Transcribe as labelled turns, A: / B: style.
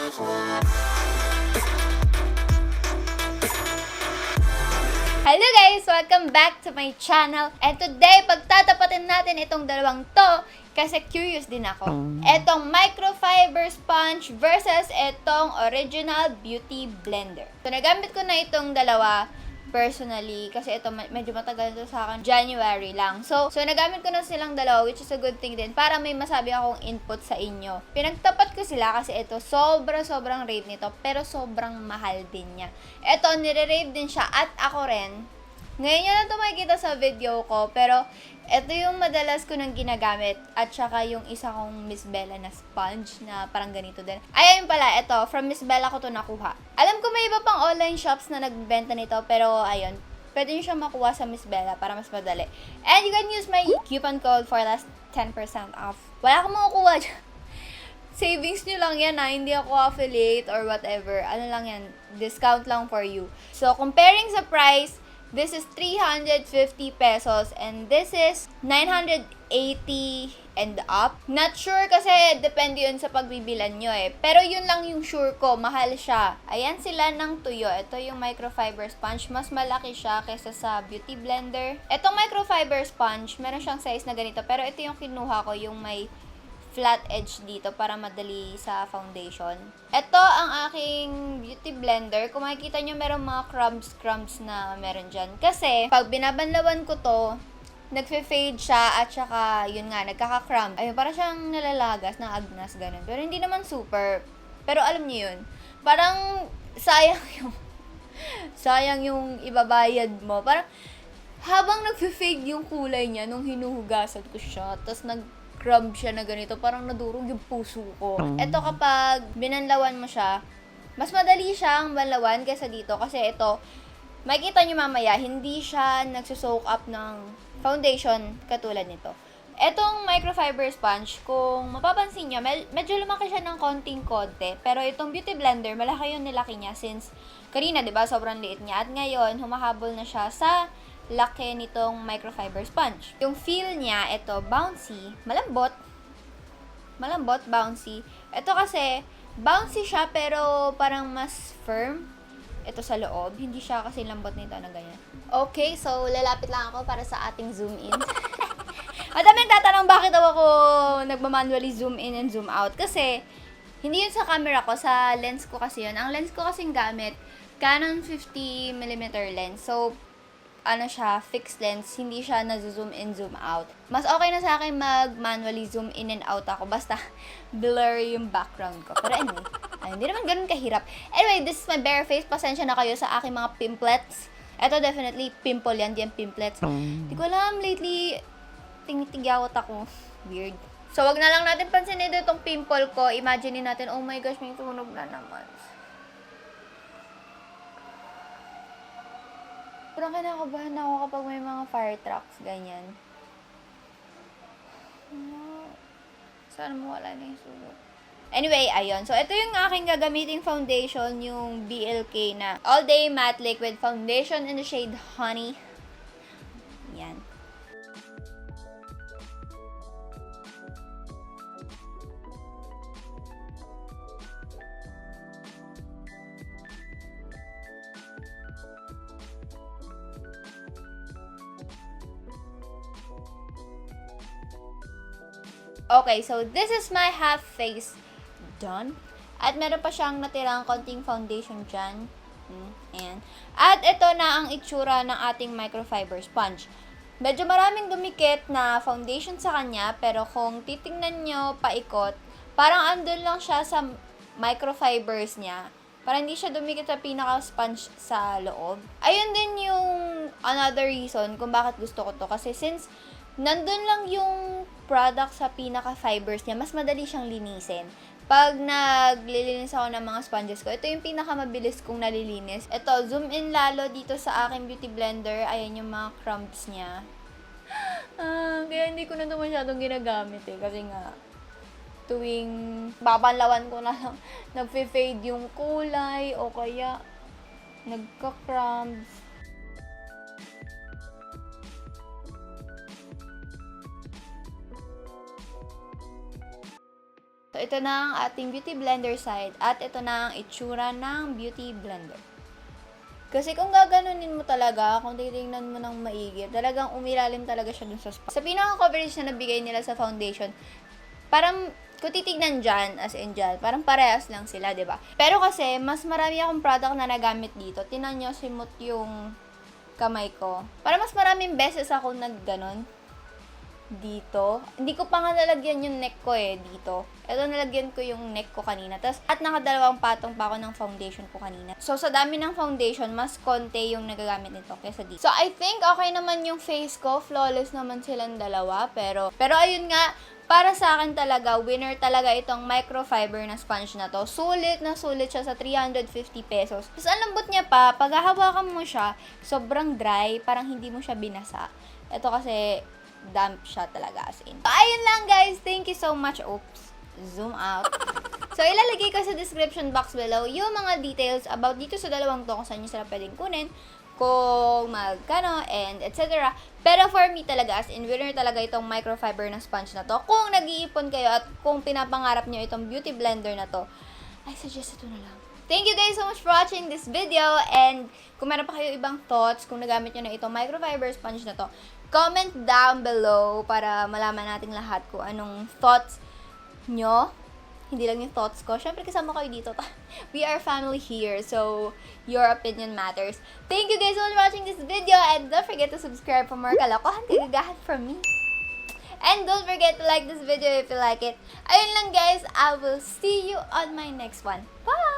A: Hello guys! Welcome back to my channel. And today, pagtatapatin natin itong dalawang to kasi curious din ako. Itong microfiber sponge versus itong original beauty blender. So, nagamit ko na itong dalawa personally kasi ito medyo matagal ito sa akin. January lang. So nagamit ko na silang dalawa, which is a good thing din para may masabi akong input sa inyo. Pinagtapat ko sila kasi ito sobrang rave nito pero sobrang mahal din niya. Ito nire-rave din siya at ako rin. Ngayon nyo lang ito makikita sa video ko, pero ito yung madalas ko nang ginagamit at saka yung isa kong Miss Bella na sponge na parang ganito din. Ayun pala, ito, from Miss Bella ko to nakuha. Alam ko may iba pang online shops na nagbenta nito, pero ayun, pwede nyo siya makuha sa Miss Bella para mas madali. And you can use my coupon code for last 10% off. Wala akong makukuha dyan. Savings nyo lang yan ha, hindi ako affiliate or whatever. Ano lang yan, discount lang for you. So, comparing sa price, this is 350 pesos and this is 980 and up. Not sure kasi depende yun sa pagbibilan nyo eh. Pero yun lang yung sure ko, mahal siya. Ayan sila ng tuyo. Ito yung microfiber sponge. Mas malaki siya kaysa sa beauty blender. Itong microfiber sponge, meron siyang size na ganito. Pero ito yung kinuha ko, yung may flat edge dito para madali sa foundation. Ito ang aking beauty blender. Kung makikita nyo, meron mga crumbs na meron dyan. Kasi, pag binabanlawan ko to, nagfe-fade siya at saka, yun nga, nagkaka-crumb. Ayun, parang siyang nalalagas, na agnas, ganun. Pero hindi naman super. Pero alam niyo yun, parang sayang yung ibabayad mo. Parang, habang nagfe-fade yung kulay niya, nung hinuhugasan ko siya, tapos crumb siya na ganito, parang nadurog yung puso ko. Ito kapag binanlawan mo siya, mas madali siyang banlawan kaysa dito kasi ito, makikita nyo mamaya, hindi siya nagsusoak up ng foundation katulad nito. Etong microfiber sponge, kung mapapansin nyo, medyo lumaki siya ng konting-konti. Pero itong beauty blender, malaki yung nilaki niya since kanina, di ba, sobrang liit niya. At ngayon, humahabol na siya sa laki nitong microfiber sponge. Yung feel niya, ito, bouncy, malambot, bouncy. Ito kasi, bouncy siya pero parang mas firm. Ito sa loob, hindi siya kasi lambot nito na ganyan. Okay, so lalapit lang ako para sa ating zoom in. At dami tatanong bakit daw ako nagmamanually zoom in and zoom out. Kasi, hindi yun sa camera ko, sa lens ko kasi yun. Ang lens ko kasing gamit, Canon 50mm lens. So, ano siya, fixed lens, hindi siya na-zoom in, zoom out. Mas okay na sa akin mag-manually zoom in and out ako, basta blurry yung background ko. Pero anyway, hindi naman ganun kahirap. Anyway, this is my bare face. Pasensya na kayo sa aking mga pimplets. Ito definitely pimple yan, diyan pimplets. Di ko alam, lately, tinitigyawat ako. Weird. So, wag na lang natin pansinin itong pimple ko. Imagine natin, oh my gosh, may tunog na naman. Parang kinakabahan ako kapag may mga fire trucks, ganyan. Sana mawala na yung sunog. Anyway, ayun. So, ito yung aking gagamiting foundation, yung BLK na All Day Matte Liquid Foundation in the shade Honey. Yan. Okay, so this is my half face done. At meron pa siyang natirang konting foundation dyan. Ayan. At ito na ang itsura ng ating microfiber sponge. Medyo maraming dumikit na foundation sa kanya, pero kung titingnan nyo paikot, parang andun lang siya sa microfibers niya. Parang hindi siya dumikit sa pinaka-sponge sa loob. Ayun din yung another reason kung bakit gusto ko to. Kasi since nandun lang yung product sa pinaka-fibers niya, mas madali siyang linisin. Pag naglilinis ako ng mga sponges ko, ito yung pinakamabilis kong nalilinis. Ito, zoom in lalo dito sa aking beauty blender. Ayan yung mga crumbs niya. Kaya hindi ko na ito masyadong ginagamit eh. Kasi nga, tuwing babanlawan ko na lang, nagfe-fade yung kulay o kaya nagka-crumbs. So, ito na ang ating beauty blender side at ito na ang itsura ng beauty blender. Kasi kung gaganunin mo talaga, kung titingnan mo ng maigi, talagang umilalim talaga siya dun sa spot. Sa pinaka-coverage na nabigay nila sa foundation, parang kung titignan dyan, as in dyan, parang parehas lang sila, ba? Pero kasi, mas marami akong product na nagamit dito. Tinan nyo, simot yung kamay ko. Para mas maraming beses ako nagganon dito. Hindi ko pa nga nalagyan yung neck ko dito. Ito nalagyan ko yung neck ko kanina. At nakadalawang patong pa ako ng foundation ko kanina. So, sa dami ng foundation, mas konti yung nagagamit nito kaysa dito. So, I think okay naman yung face ko. Flawless naman silang dalawa. Pero ayun nga, para sa akin talaga, winner talaga itong microfiber na sponge na to. Sulit na sulit siya sa 350 pesos. Tapos, ang lambot niya pa, pag hahawakan mo siya, sobrang dry, parang hindi mo siya binasa. Ito kasi, damp siya talaga as in. So, ayun lang guys. Thank you so much. Oops. Zoom out. So, ilalagay ko sa description box below yung mga details about dito sa dalawang to, kung saan nyo sila pwedeng kunin, kung magkano, and etc. Pero for me talaga, as in, winner talaga itong microfiber na sponge na to. Kung nag-iipon kayo at kung pinapangarap nyo itong beauty blender na to, I suggest ito na lang. Thank you guys so much for watching this video, and kung meron pa kayo ibang thoughts, kung nagamit nyo na itong microfiber sponge na to, comment down below para malaman nating lahat kung anong thoughts nyo. Hindi lang yung thoughts ko. Syempre, kasama kayo dito. We are family here, so your opinion matters. Thank you guys so much for watching this video, and don't forget to subscribe for more kalokohan kagagahan from me. And don't forget to like this video if you like it. Ayun lang guys, I will see you on my next one. Bye!